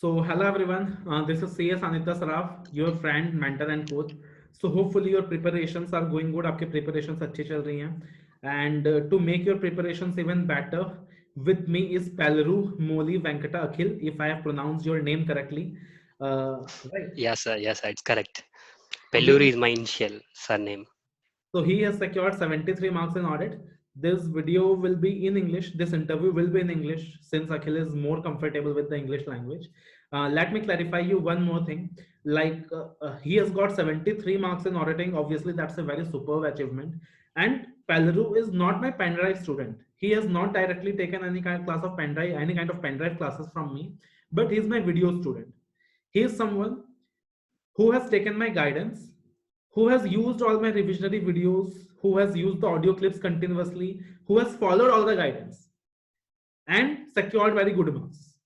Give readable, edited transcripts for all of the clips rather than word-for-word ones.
So, hello everyone. This is CS Anita Saraf, your friend, mentor, and coach. So, hopefully your preparations are going good. आपके preparations अच्छी चल रही हैं. And to make your preparations even better, with me is Palaru Moli Venkata Akhil, if I have pronounced your name correctly. Right. Yes, sir, it's correct. So he Pelluri is my initial surname. So he has secured 73 marks in audit. This video will be in English. This interview will be in English since Akhil is more comfortable with the English language. Let me clarify you one more thing. He has got 73 marks in auditing. Obviously, that's a very superb achievement. And Palaru is not my pen drive student. He has not directly taken any kind of class of pen drive, any kind of pen drive classes from me, but he is my video student. He is someone who has taken my guidance, who has used all my revisionary videos, who has used the audio clips continuously, who has followed all the guidance and secured very good marks.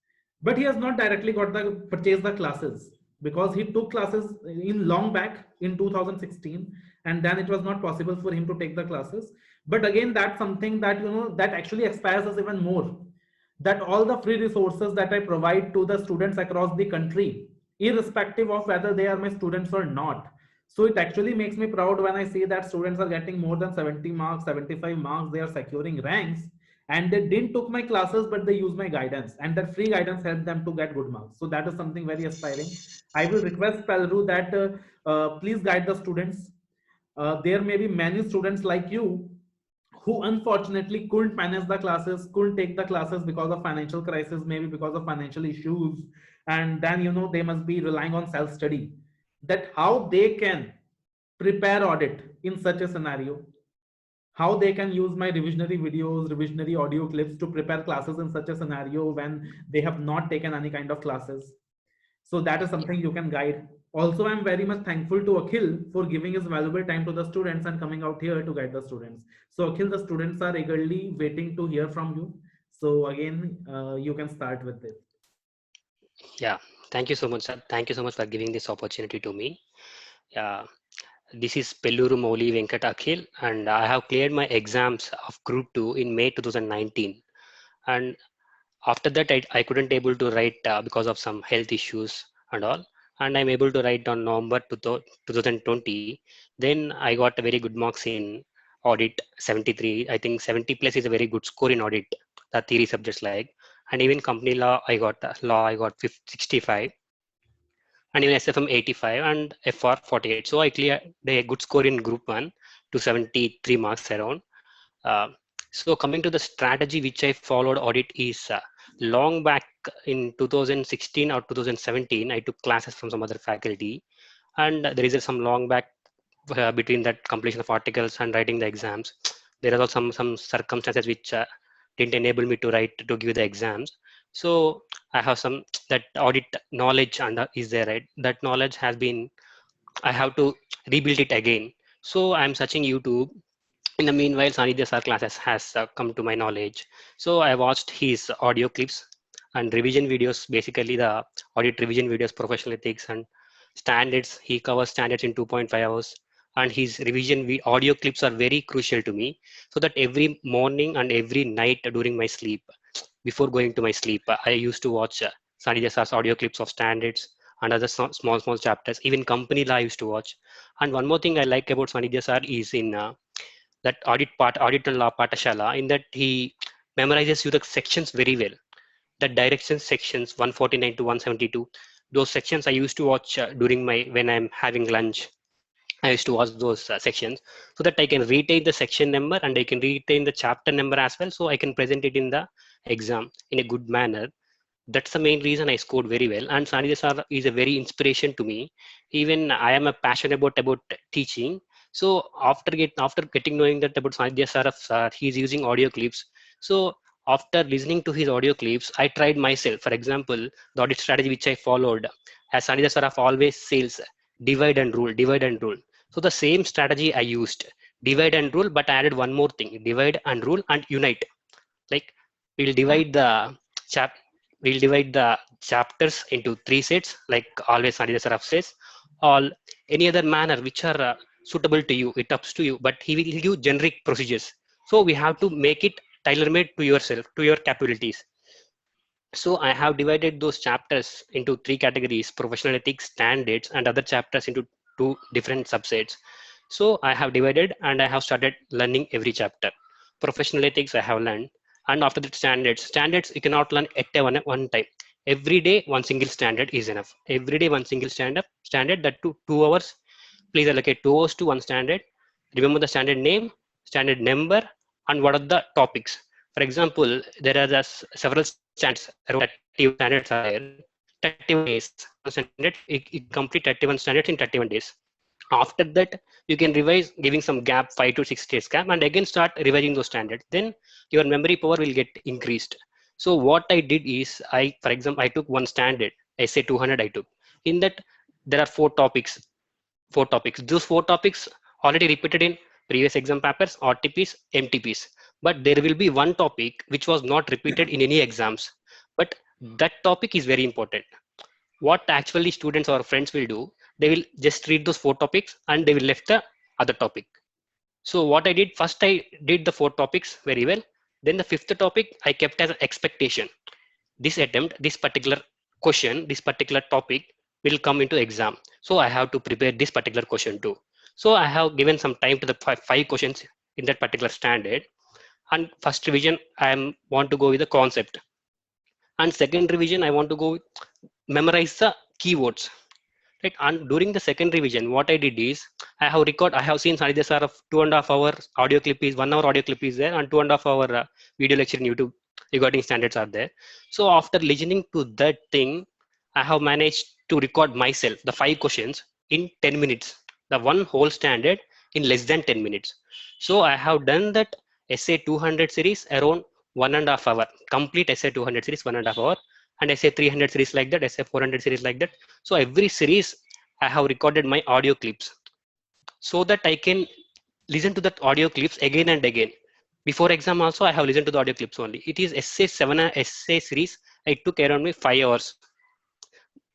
But he has not directly got the purchased the classes because he took classes in long back in 2016, and then it was not possible for him to take the classes. But again, that's something that that actually inspires us even more. That all the free resources that I provide to the students across the country, irrespective of whether they are my students or not. So it actually makes me proud when I see that students are getting more than 70 marks, 75 marks, they are securing ranks, and they didn't took my classes but they use my guidance, and that free guidance helped them to get good marks. So that is something very aspiring. I will request Pelru that please guide the students. There may be many students like you who unfortunately couldn't manage the classes, couldn't take the classes because of financial crisis, maybe because of financial issues, and then they must be relying on self study. That how they can prepare audit in such a scenario, how they can use my revisionary videos, revisionary audio clips to prepare classes in such a scenario when they have not taken any kind of classes. So that is Yeah, something you can guide. Also, I'm very much thankful to Akhil for giving his valuable time to the students and coming out here to guide the students. So Akhil, the students are eagerly waiting to hear from you. So again, you can start with this. yeah. Thank you so much, sir. Thank you so much for giving this opportunity to me. Yeah, this is Pelluru Mouli Venkat Akhil, and I have cleared my exams of Group 2 in May 2019. And after that, I couldn't able to write because of some health issues and all. And I'm able to write on November 2020. Then I got a very good marks in audit 73. I think 70 plus is a very good score in audit, the theory subjects like. And even company law I got 65, and even SFM 85 and FR 48. So I cleared a good score in group 1 to 73 marks around. uh, so coming to the strategy which I followed audit is long back in 2016 or 2017, I took classes from some other faculty, and there is some long back between that completion of articles and writing the exams. There are also some circumstances which didn't enable me to write to give the exams. So I have some that audit knowledge and is there, right? That knowledge has been, I have to rebuild it again. So I'm searching YouTube. In the meanwhile, Sanidhya sir classes has come to my knowledge. So I watched his audio clips and revision videos, basically the audit revision videos, professional ethics and standards. He covers standards in 2.5 hours. And his revision audio clips are very crucial to me, so that every morning and every night during my sleep, before going to my sleep, I used to watch Sanidhya sir's audio clips of standards and other small chapters. Even company law I used to watch. And one more thing I like about Sanidhya sir is in that audit and law patashala, in that he memorizes you the sections very well. The directions sections 149 to 172, those sections I used to watch during my when I'm having lunch. I used to watch those sections so that I can retain the section number and I can retain the chapter number as well, so I can present it in the exam in a good manner. That's the main reason I scored very well. And Sanidhya sir is a very inspiration to me. Even I am a passionate about teaching. So after getting knowing that about Sanidhya sir, he is using audio clips. So after listening to his audio clips, I tried myself. For example, the audit strategy which I followed, as Sanidhya sir always says, divide and rule. So the same strategy I used, divide and rule, but I added one more thing: divide and rule and unite. Like we'll divide the chap we'll divide the chapters into three sets, like always Sanidhya Saraf says, all any other manner which are suitable to you, it ups to you, but he will give generic procedures. So we have to make it tailor-made to yourself, to your capabilities. So I have divided those chapters into 3 categories: professional ethics, standards, and other chapters into 2 different subsets. So I have divided and I have started learning every chapter. Professional ethics I have learned, and after that standards you cannot learn at one time. Every day one single standard is enough. Every day one single standard that 2 hours. Please allocate 2 hours to one standard. Remember the standard name, standard number, and what are the topics. For example, there are several standards, around 30 standards are there. 31 days. Standard, you complete 31 standards in 31 days. After that, you can revise, giving some gap, 5 to 6 days gap, and again start revising those standards. Then your memory power will get increased. So what I did is, for example, I took one standard, essay 200 I took. In that, there are 4 topics. Those 4 topics already repeated in previous exam papers, RTPs, MTPs. But there will be one topic which was not repeated in any exams. But that topic is very important. What actually students or friends will do, they will just read those 4 topics and they will left the other topic. So what I did, first I did the 4 topics very well. Then the 5th topic I kept as an expectation. This attempt, this particular question, this particular topic will come into exam. So I have to prepare this particular question too. So I have given some time to the 5 questions in that particular standard. And first revision, I want to go with the concept. And second revision, I want to go memorize the keywords. Right? And during the second revision, what I did is I have seen Sanidhya sir of 2.5 hour audio clip is 1 hour audio clip is there, and 2.5 hour video lecture in YouTube regarding standards are there. So after listening to that thing, I have managed to record myself the 5 questions in 10 minutes, the one whole standard in less than 10 minutes. So I have done that essay 200 series around 1.5 hour, complete essay 200 series 1.5 hour, and essay 300 series like that, essay 400 series like that. So every series I have recorded my audio clips so that I can listen to that audio clips again and again. Before exam also I have listened to the audio clips only. It is essay 7 essay series. I took around me 5 hours.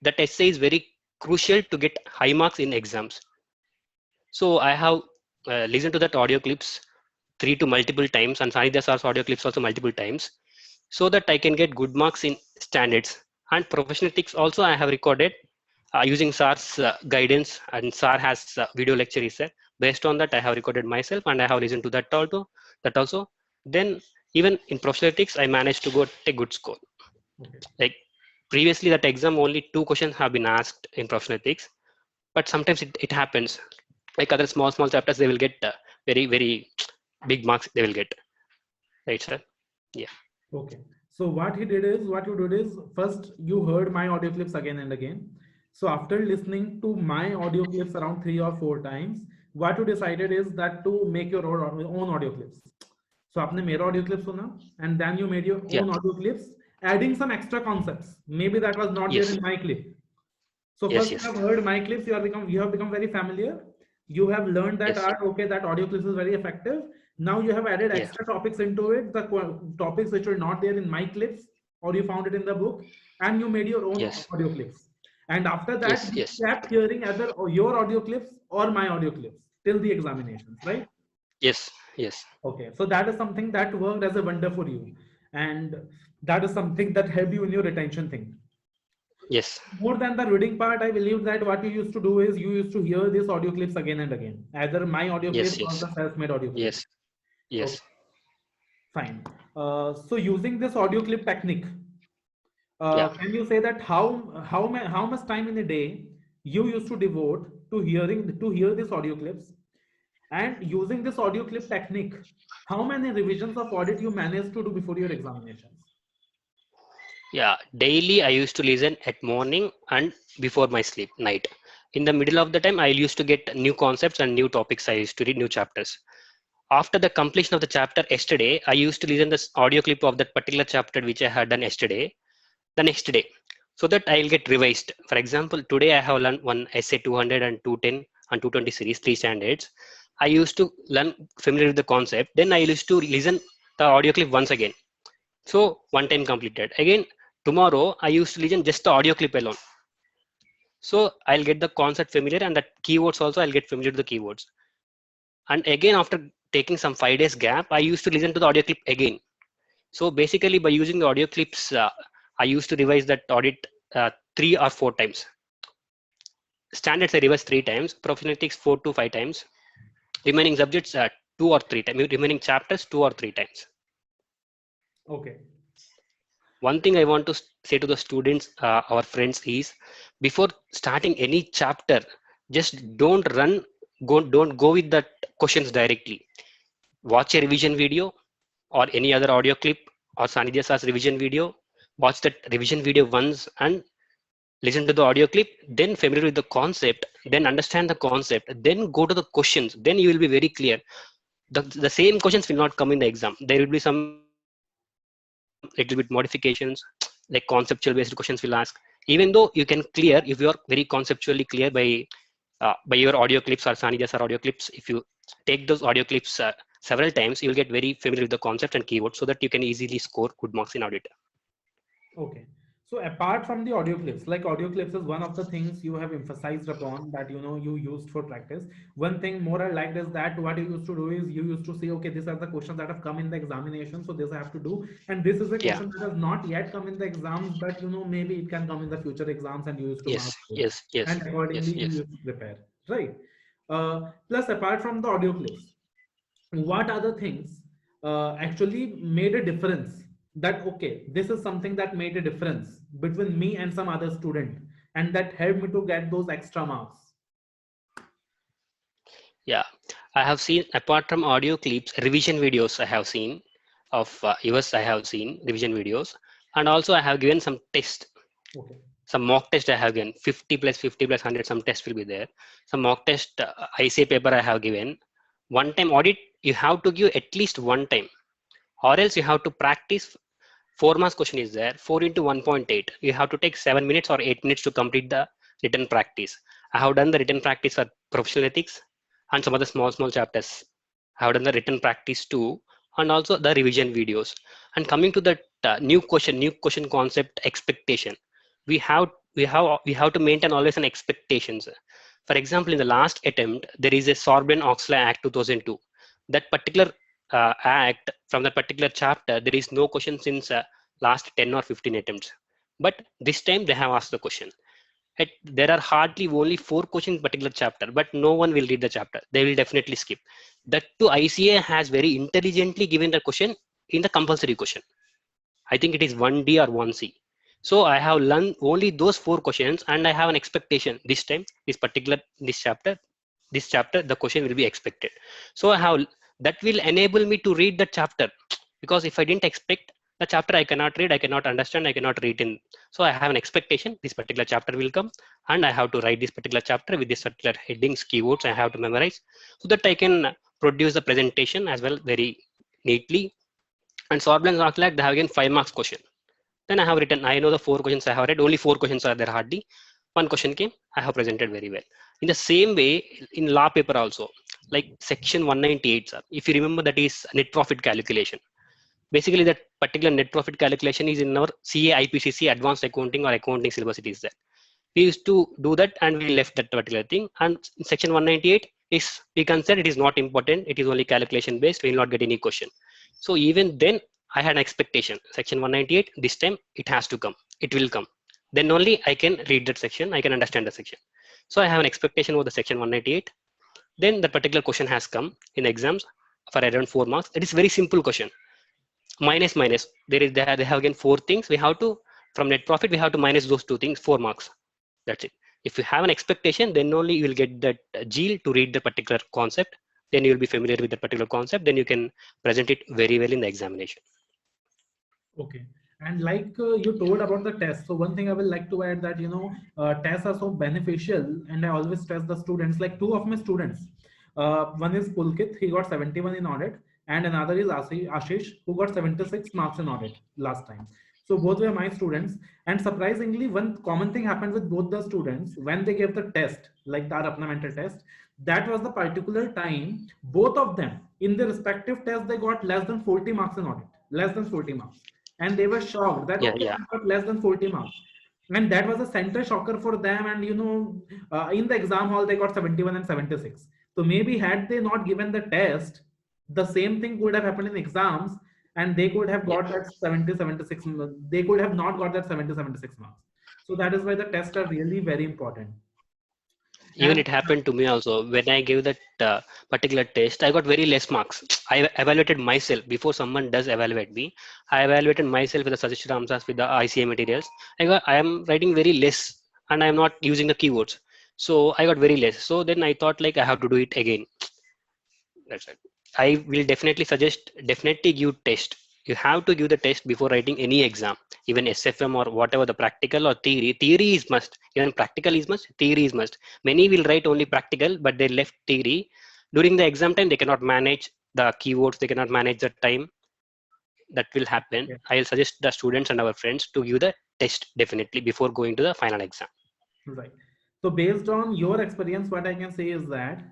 That essay is very crucial to get high marks in exams. So I have listened to that audio clips 3 to multiple times, and Sanidhya sir's audio clips also multiple times, so that I can get good marks in standards. And professional ethics also I have recorded using SAR's guidance, and SAR has video lecture is there. Based on that, I have recorded myself and I have listened to that also. Then even in professional ethics, I managed to take good score. Okay. Like previously that exam, only 2 questions have been asked in professional ethics, but sometimes it happens. Like other small chapters, they will get very, very big marks they will get. Right, sir? Yeah. Okay. So what you did is first you heard my audio clips again and again. So after listening to my audio clips around 3 or 4 times, what you decided is that to make your own audio clips. So आपने मेरा audio clip सुना, and then you made your own audio clips, adding some extra concepts. Maybe that was not there in my clip. So first you have heard my clips, you have become very familiar. You have learned that okay, that audio clips is very effective. Now you have added extra topics into it, the topics which were not there in my clips, or you found it in the book, and you made your own audio clips. And after that, you kept hearing either your audio clips or my audio clips till the examinations, right? Yes. Okay, so that is something that worked as a wonder for you, and that is something that helped you in your retention thing. Yes. More than the reading part, I believe that what you used to do is you used to hear these audio clips again and again, either my audio clips or the self-made audio clips. Yes. Okay. Fine. So using this audio clip technique, can you say that how much time in a day you used to devote to hear these audio clips? And using this audio clip technique, how many revisions of audit you managed to do before your examinations? Yeah, daily I used to listen at morning and before my sleep night. In the middle of the time, I used to get new concepts and new topics. I used to read new chapters. After the completion of the chapter yesterday, I used to listen this audio clip of that particular chapter which I had done yesterday, the next day, so that I'll get revised. For example, today I have learned one essay 200 and 210 and 220 series, 3 standards. I used to learn familiar with the concept. Then I used to listen the audio clip once again. So one time completed. Again, tomorrow I used to listen just the audio clip alone. So I'll get the concept familiar, and the keywords also I'll get familiar with the keywords. And again, after taking some 5 days gap, I used to listen to the audio clip again. So basically by using the audio clips, I used to revise that audit 3 or 4 times. Standards I revise 3 times, professional 4 to 5 times, remaining subjects 2 or 3 times, remaining chapters 2 or 3 times. Okay. One thing I want to say to the students, our friends, is before starting any chapter, just don't go with the questions directly. Watch a revision video or any other audio clip or Sanidhya Sir's revision video. Watch that revision video once and listen to the audio clip, then familiar with the concept, then understand the concept, then go to the questions. Then you will be very clear. The same questions will not come in the exam. There will be some little bit modifications, like conceptual based questions will ask. Even though you can clear, if you are very conceptually clear by your audio clips or Sanidhya Sir audio clips, if you take those audio clips several times, you will get very familiar with the concept and keywords, so that you can easily score good marks in audit. Okay. So apart from the audio clips, like audio clips is one of the things you have emphasized upon that you used for practice. One thing more I liked is that what you used to do is you used to say, okay, these are the questions that have come in the examination, so this I have to do, and this is a Yeah. question that has not yet come in the exams, but maybe it can come in the future exams, and you used to mark Yes. those, Yes. Yes. and accordingly Yes. you Yes. used to prepare, right? Plus, apart from the audio clips, what other things actually made a difference, that okay, this is something that made a difference between me and some other student, and that helped me to get those extra marks? Yeah, I have seen, apart from audio clips, revision videos I have seen of yours. I have seen revision videos, and also I have given some test, Okay. some mock test I have given, 50 plus 50 plus 100, some test will be there. Some mock test ICA paper I have given. One time audit, you have to give at least one time, or else you have to practice. 4 marks question is there, 4 into 1.8. You have to take 7 minutes or 8 minutes to complete the written practice. I have done the written practice for professional ethics and some other small chapters. I have done the written practice too, and also the revision videos. And coming to the new question concept, expectation. We have to maintain always an expectations. For example, in the last attempt, there is a Sarbanes-Oxley Act 2002. That particular act, from that particular chapter, there is no question since last 10 or 15 attempts. But this time they have asked the question. There are hardly only 4 questions in particular chapter, but no one will read the chapter. They will definitely skip. That too, ICA has very intelligently given the question in the compulsory question. I think it is 1D or 1C. So I have learned only those 4 questions, and I have an expectation this time, this chapter, the question will be expected. So I have, that will enable me to read the chapter, because if I didn't expect the chapter, I cannot read, I cannot understand, I cannot read in. So I have an expectation, this particular chapter will come, and I have to write this particular chapter with this particular headings, keywords I have to memorize, so that I can produce the presentation as well very neatly. And Sarbanes-Oxley, they have again 5 marks question. Then I have written, I know the 4 questions I have read, only 4 questions are there hardly. One question came, I have presented very well. In the same way, in law paper also, like section 198, sir, if you remember, that is net profit calculation. Basically, that particular net profit calculation is in our CA IPCC advanced accounting or accounting syllabus, it is there. We used to do that and we left that particular thing. And in section 198 is, we consider it is not important, it is only calculation based, we will not get any question. So even then, I had an expectation, section 198, this time it has to come, it will come. Then only I can read that section, I can understand the section. So I have an expectation over the section 198. Then the particular question has come in exams for around 4 marks. It is very simple question. Minus. They have again 4 things. We have to, from net profit, we have to minus those 2 things, 4 marks. That's it. If you have an expectation, then only you will get that zeal to read the particular concept. Then you will be familiar with the particular concept. Then you can present it very well in the examination. Okay. And like you told about the test, so one thing I will like to add that tests are so beneficial, and I always stress the students. Like 2 of my students, one is Pulkit, he got 71 in audit, and another is Ashish, who got 76 marks in audit last time. So both were my students, and surprisingly, one common thing happened with both the students when they gave the test, like the Apna mental test. That was the particular time both of them in their respective tests they got less than 40 marks in audit, less than 40 marks, and they were shocked that okay, Yeah. I got less than 40 marks, and that was a center shocker for them. And in the exam hall they got 71 and 76. So maybe had they not given the test, the same thing would have happened in exams, and they could have Yeah. got that 70, 76, they could have not got that 70, 76 marks. So that is why the tests are really very important. Even And it happened to me also. When I gave that particular test, I got very less marks. I evaluated myself before someone does evaluate me. I evaluated myself with the suggested answers with the ICA materials. I am writing very less, and I am not using the keywords, so I got very less. So then I thought like I have to do it again. That's it. I will definitely suggest, definitely give test. You have to give the test before writing any exam, even SFM or whatever the practical or theory. Theory is must. Even practical is must. Theory is must. Many will write only practical, but they left theory. During the exam time, they cannot manage the keywords. They cannot manage the time. That will happen. yeah, I'll suggest the students and our friends to give the test definitely before going to the final exam. right. So based on your experience, what I can say is that,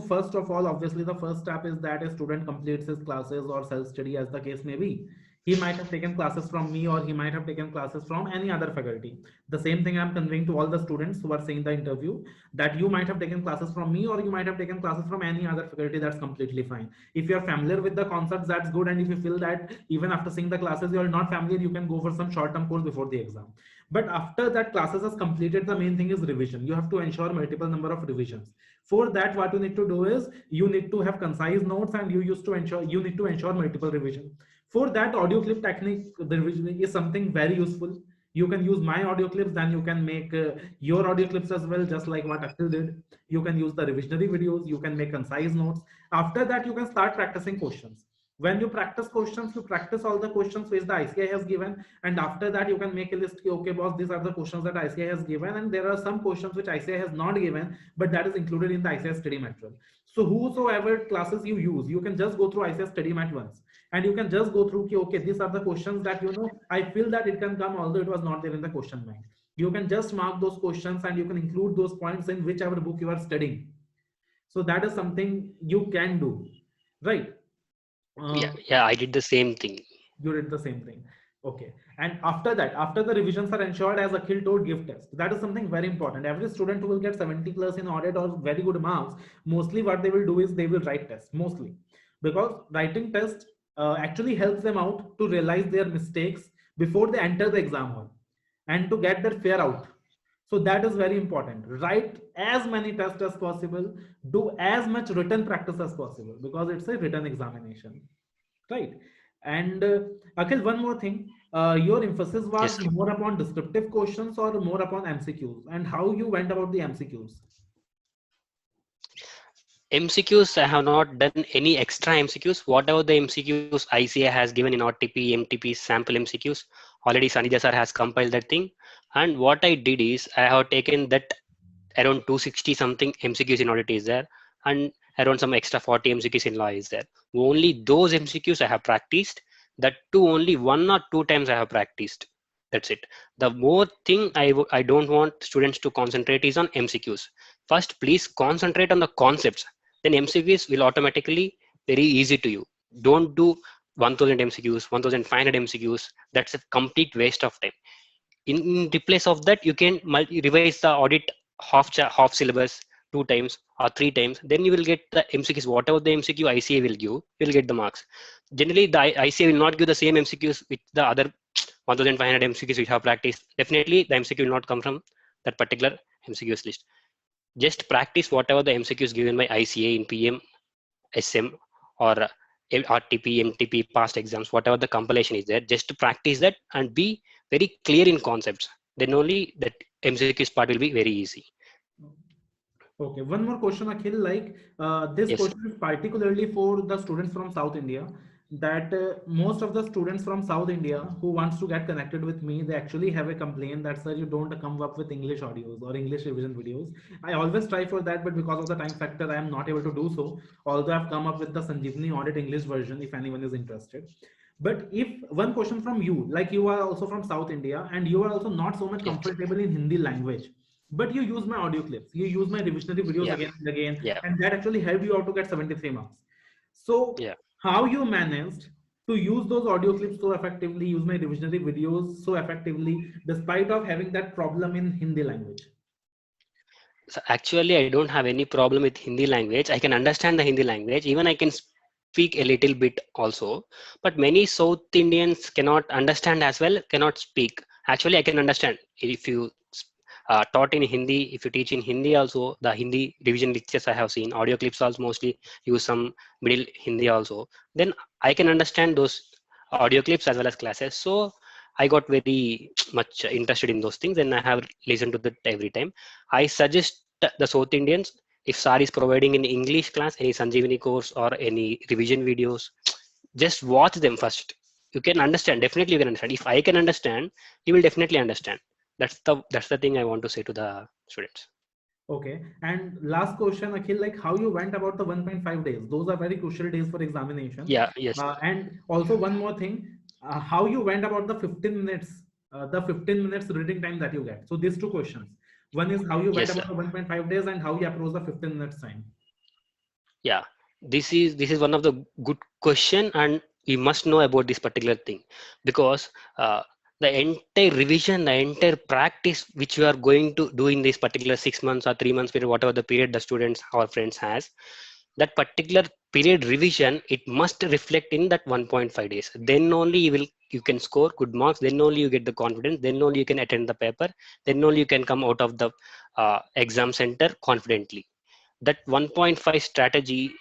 first of all, obviously the first step is that a student completes his classes or self-study as the case may be. He might have taken classes from me, or he might have taken classes from any other faculty. The same thing I'm conveying to all the students who are seeing the interview, that you might have taken classes from me, or you might have taken classes from any other faculty. That's completely fine. If you're familiar with the concepts, that's good. And if you feel that even after seeing the classes, you're not familiar, you can go for some short-term course before the exam. But after that classes is completed, the main thing is revision. You have to ensure multiple number of revisions. For that, what you need to do is you need to have concise notes, and you need to ensure multiple revision. For that, audio clip technique, the revision is something very useful. You can use my audio clips, then you can make your audio clips as well, just like what Akhil did. You can use the revisionary videos, you can make concise notes. After that, you can start practicing questions. When you practice questions, you practice all the questions which the ICI has given, and after that you can make a list. Okay, boss, these are the questions that ICI has given, and there are some questions which ICI has not given, but that is included in the ICI study material. So whosoever classes you use, you can just go through ICI study mat once, and you can just go through, okay, these are the questions that I feel that it can come, although it was not there in the question bank. You can just mark those questions, and you can include those points in whichever book you are studying. So that is something you can do, right? Yeah, uh, yeah, I did the same thing. you did the same thing. Okay. And after that, after the revisions are ensured, as Akhil told, give test. That is something very important. Every student who will get 70 plus in audit or very good marks, mostly what they will do is they will write tests, mostly. Because writing test actually helps them out to realize their mistakes before they enter the exam hall, and to get their fear out. So that is very important. Write as many tests as possible, do as much written practice as possible, because it's a written examination, right? And Akhil, one more thing. Your emphasis Yes. was more upon descriptive questions or more upon MCQs, and how you went about the MCQs? MCQs, I have not done any extra MCQs. Whatever the MCQs ICA has given in RTP, MTP, sample MCQs, already Sanidhya sir has compiled that thing. And what I did is I have taken that around 260 something MCQs in audit is there, and around some extra 40 MCQs in law is there. Only those MCQs I have practiced. That too only 1 or 2 times I have practiced. That's it. The more thing I don't want students to concentrate is on MCQs. First, please concentrate on the concepts. Then MCQs will automatically very easy to you. Don't do 1000 MCQs, 1500 MCQs. That's a complete waste of time. In the place of that, you can revise the audit half syllabus 2 times or 3 times. Then you will get the MCQs. Whatever the MCQ ICA will give, you will get the marks. Generally, the ICA will not give the same MCQs with the other 1500 MCQs we have practiced. Definitely, the MCQ will not come from that particular MCQs list. Just practice whatever the MCQs given by ICA in PM, SM, or RTP, MTP, past exams, whatever the compilation is there. Just to practice that and be very clear in concepts. Then only that MCQs part will be very easy. Okay, one more question, Akhil. Like this Yes. question is particularly for the students from South India. That most of the students from South India who wants to get connected with me, they actually have a complaint that, sir, you don't come up with English audios or English revision videos. I always try for that, but because of the time factor, I am not able to do so. Although I've come up with the Sanjeevani audit English version, if anyone is interested. But if one question from you, like you are also from South India and you are also not so much Yes. comfortable in Hindi language, but you use my audio clips, you use my revisionary videos Yeah. again and again, Yeah. and that actually helped you out to get 73 marks. So Yeah. how you managed to use those audio clips so effectively, use my revisionary videos so effectively, despite of having that problem in Hindi language? So actually, I don't have any problem with Hindi language. I can understand the Hindi language. Even I can speak a little bit also, but many South Indians cannot understand as well, cannot speak. Actually, I can understand if you taught in Hindi, if you teach in Hindi also, the Hindi revision lectures I have seen, audio clips also mostly use some middle Hindi also, then I can understand those audio clips as well as classes. So I got very much interested in those things and I have listened to that every time. I suggest the South Indians, if SAR is providing in English class, any Sanjeevani course or any revision videos, just watch them first. You can understand, definitely you can understand. If I can understand, you will definitely understand. That's the thing I want to say to the students. Okay. And last question, Akhil, like how you went about the 1.5 days. Those are very crucial days for examination. Yeah, yes. And also one more thing, how you went about the 15 minutes reading time that you get. So these two questions. One is how you went Yes, sir. about the 1.5 days and how you approach the 15 minutes time. Yeah, this is one of the good question, and you must know about this particular thing, because the entire revision, the entire practice which you are going to do in this particular 6 months or 3 months period, whatever the period the students or friends has, that particular period revision, it must reflect in that 1.5 days. Then only you can score good marks. Then only you get the confidence. Then only you can attend the paper. Then only you can come out of the exam center confidently. That 1.5 strategy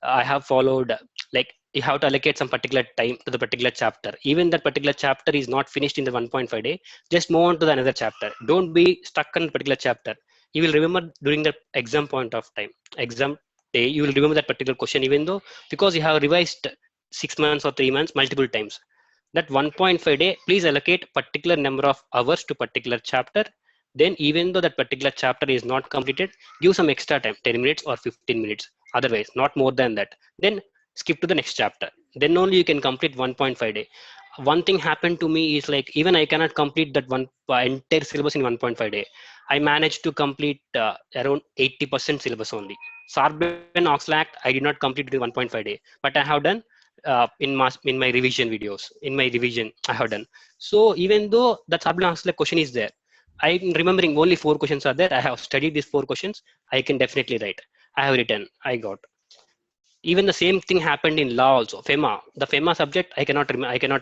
I have followed, like you have to allocate some particular time to the particular chapter. Even that particular chapter is not finished in the 1.5 day, just move on to the another chapter. Don't be stuck on a particular chapter. You will remember during the exam point of time, exam day, you will remember that particular question, even though because you have revised 6 months or 3 months multiple times. That 1.5 day, please allocate particular number of hours to particular chapter. Then even though that particular chapter is not completed, give some extra time, 10 minutes or 15 minutes, otherwise not more than that. Then skip to the next chapter. Then only you can complete 1.5 day. One thing happened to me is like, even I cannot complete that one entire syllabus in 1.5 day. I managed to complete around 80% syllabus only. Sarben Oxlack, I did not complete it in 1.5 day, but I have done in my revision videos. In my revision, I have done. So even though that Sarben Oxlack question is there, I'm remembering only 4 questions are there. I have studied these 4 questions. I can definitely write. I have written. I got. Even the same thing happened in law also. FEMA, the FEMA subject, I cannot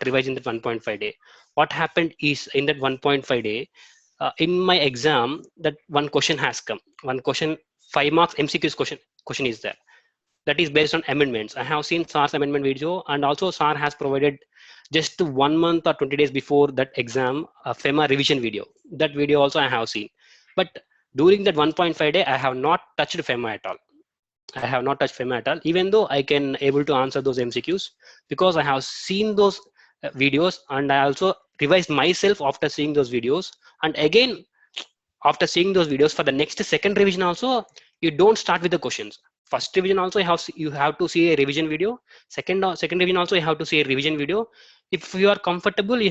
revise in that 1.5 day. What happened is in that 1.5 day, in my exam, that one question has come. One question, 5 marks MCQs question is there. That is based on amendments. I have seen SAR's amendment video, and also SAR has provided just 1 month or 20 days before that exam a FEMA revision video. That video also I have seen. But during that 1.5 day, I have not touched FEMA at all. I have not touched FEMA at all, even though I can able to answer those MCQs because I have seen those videos, and I also revised myself after seeing those videos. And again, after seeing those videos for the next second revision also, you don't start with the questions. First revision also you have to see a revision video. Second revision also you have to see a revision video. If you are comfortable, you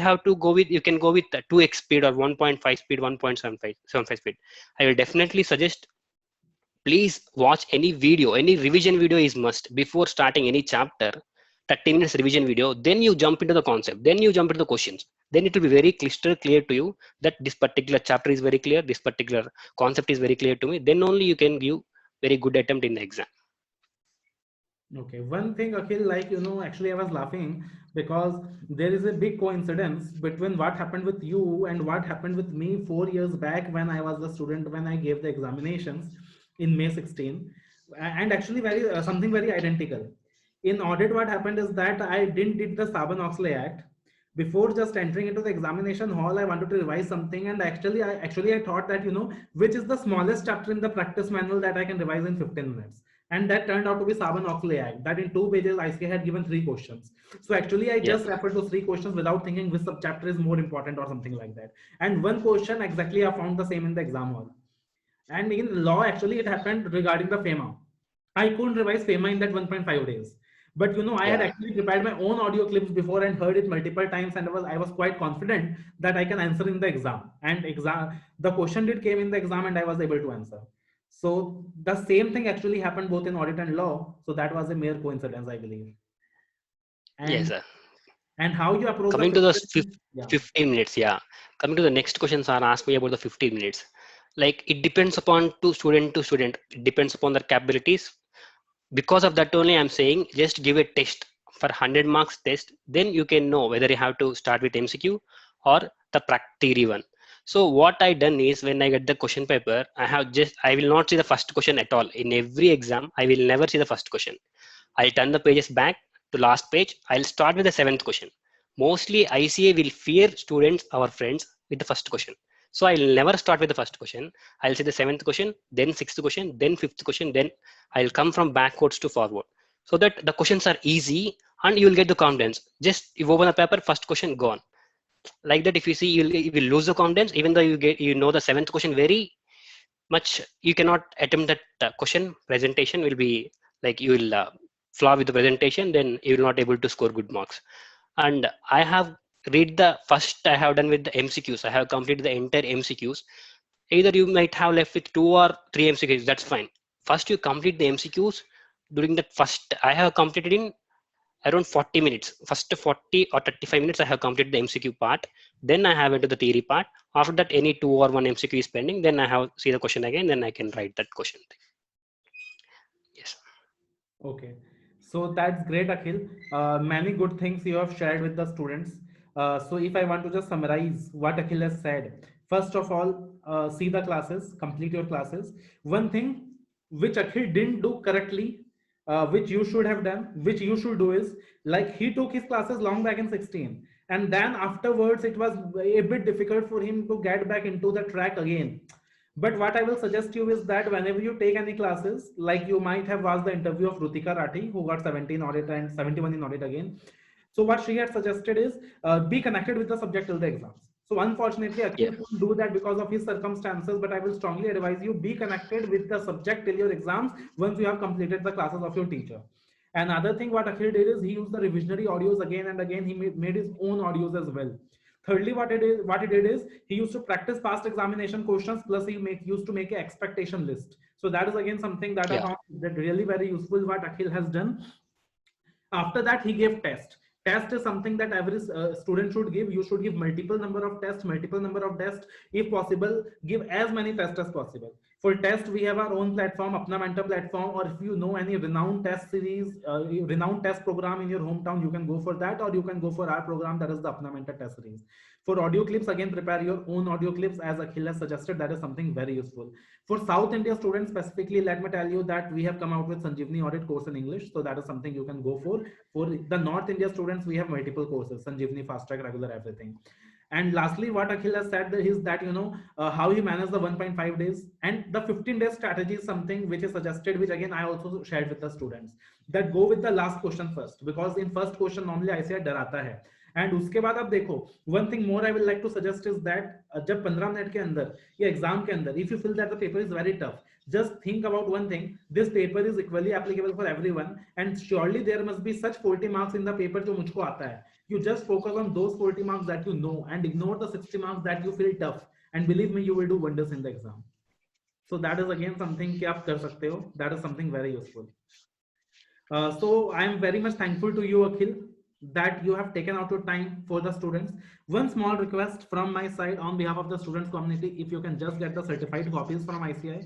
can go with 2x speed or 1.5 speed, 1.75 speed. I will definitely suggest, please watch any video. Any revision video is must before starting any chapter. 30 minutes revision video, then you jump into the concept, then you jump into the questions. Then it will be very crystal clear to you that this particular chapter is very clear, this particular concept is very clear to me. Then only you can give very good attempt in the exam. Okay, one thing, Akhil, like, actually I was laughing because there is a big coincidence between what happened with you and what happened with me 4 years back when I was a student, when I gave the examinations in May 16, and actually very something very identical. In audit, what happened is that I didn't did the Sarbanes-Oxley Act. Before just entering into the examination hall, I wanted to revise something, and actually I thought that, which is the smallest chapter in the practice manual that I can revise in 15 minutes. And that turned out to be Sarbanes-Oxley Act. That in 2 pages, ICA had given 3 questions. So actually, I Yeah. just referred to 3 questions without thinking which subchapter is more important or something like that. And one question exactly I found the same in the exam hall. And in law, actually, it happened regarding the FEMA. I couldn't revise FEMA in that 1.5 days. But I had Yeah. actually prepared my own audio clips before and heard it multiple times, and I was quite confident that I can answer in the exam. And the question did came in the exam, and I was able to answer. So the same thing actually happened both in audit and law. So that was a mere coincidence, I believe. Yes, And sir. and how you approach the Coming to those 15, yeah. 15 minutes, yeah. Coming to the next questions are asked me about the 15 minutes. Like it depends upon to student. It depends upon their capabilities. because of that only I'm saying just give a test for 100 marks test, then you can know whether you have to start with MCQ or the theory one. So what I done is when I get the question paper, I will not see the first question at all. In every exam, I will never see the first question. I'll turn the pages back to last page. I'll start with the seventh question. Mostly ICA will fear students, our friends, with the first question. So I'll never start with the first question. I'll say the seventh question, then sixth question, then fifth question, then I'll come from backwards to forward. So that the questions are easy and you will get the confidence. Just you open the paper, first question gone. Like that, if you see, you will lose the confidence, even though you know the seventh question very much, you cannot attempt that question. Presentation will be like you will flaw with the presentation, then you will not able to score good marks. And I have read the first I have done with the MCQs. I have completed the entire MCQs. Either you might have left with 2 or 3 MCQs, that's fine. First you complete the MCQs. During that first, I have completed in around 40 minutes. First 40 or 35 minutes I have completed the MCQ part. Then I have into the theory part. After that, any 2 or 1 MCQ is pending. Then I have see the question again. Then I can write that question. Yes. Okay, so that's great, Akhil. Many good things you have shared with the students. So if I want to just summarize what Akhil has said, first of all, see the classes, complete your classes. One thing which Akhil didn't do correctly, which you should have done, which you should do is like he took his classes long back in 16, and then afterwards it was a bit difficult for him to get back into the track again. But what I will suggest you is that whenever you take any classes, like you might have watched the interview of Rutika Rathi, who got 17 audit and 71 in audit again. So what she had suggested is be connected with the subject till the exams. So unfortunately, Yeah. Akhil couldn't do that because of his circumstances, but I will strongly advise you be connected with the subject till your exams once you have completed the classes of your teacher. Another thing what Akhil did is he used the revisionary audios again and again. He made his own audios as well. Thirdly, what he did is he used to practice past examination questions, plus used to make an expectation list. So that is again something that I Yeah. found that really very useful what Akhil has done. After that, he gave test is something that every student should give. You should give multiple number of tests, if possible give as many tests as possible. For test, we have our own platform, Apna Mentor platform, or if you know any renowned test series, renowned test program in your hometown, you can go for that, or you can go for our program, that is the Apna Mentor test series. For audio clips, again, prepare your own audio clips as Akhil has suggested. That is something very useful. For South India students specifically, let me tell you that we have come out with Sanjeevani audit course in English. So that is something you can go for. For the North India students, we have multiple courses, Sanjeevani, Fast Track, Regular, everything. And lastly, what Akhil has said is that, how he managed the 1.5 days and the 15-day strategy is something which is suggested, which again, I also shared with the students, that go with the last question first, because in first question, normally I say डराता है. And उसके बाद आप देखो, one thing more I will like to suggest is that जब 15 minute के अंदर या एग्जाम के अंदर if you feel that the paper is very tough, just think about one thing: this paper is equally applicable for everyone, and surely there must be such 40 marks in the paper जो मुझको आता है. You just focus on those 40 marks that you know and ignore the 60 marks that you feel tough, and believe me, you will do wonders in the exam. So that is again something कि आप कर सकते हो. That is something very useful. So I am very much thankful to you, Akhil, that you have taken out your time for the students. One small request from my side on behalf of the students community: if you can just get the certified copies from ICI,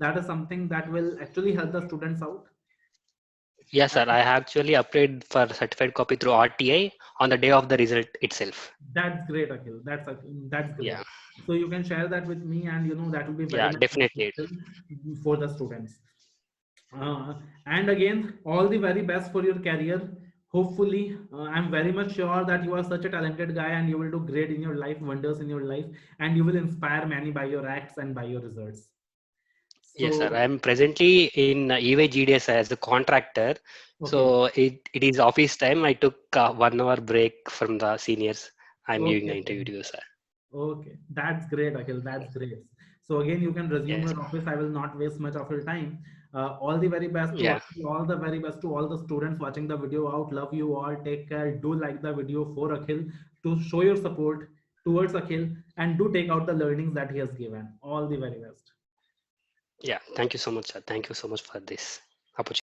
that is something that will actually help the students out. Yes, sir. I actually applied for certified copy through RTI on the day of the result itself. That's great, Akhil. That's great. Yeah. So you can share that with me, and that will be very much Definitely. for the students. And again, all the very best for your career. Hopefully, I'm very much sure that you are such a talented guy and you will do great in your life, wonders in your life, and you will inspire many by your acts and by your results. So, yes, sir. I'm presently in EY GDS as a contractor. Okay. So it is office time. I took 1 hour break from the seniors. I'm giving the interview to you, sir. Okay, that's great, Akhil. That's great. So again, you can resume your office. I will not waste much of your time. All the very best to all the very best to all the students watching the video out. Love you all. Take care. Do like the video for Akhil to show your support towards Akhil, and do take out the learnings that he has given. All the very best. Yeah, thank you so much, sir. Thank you so much for this opportunity.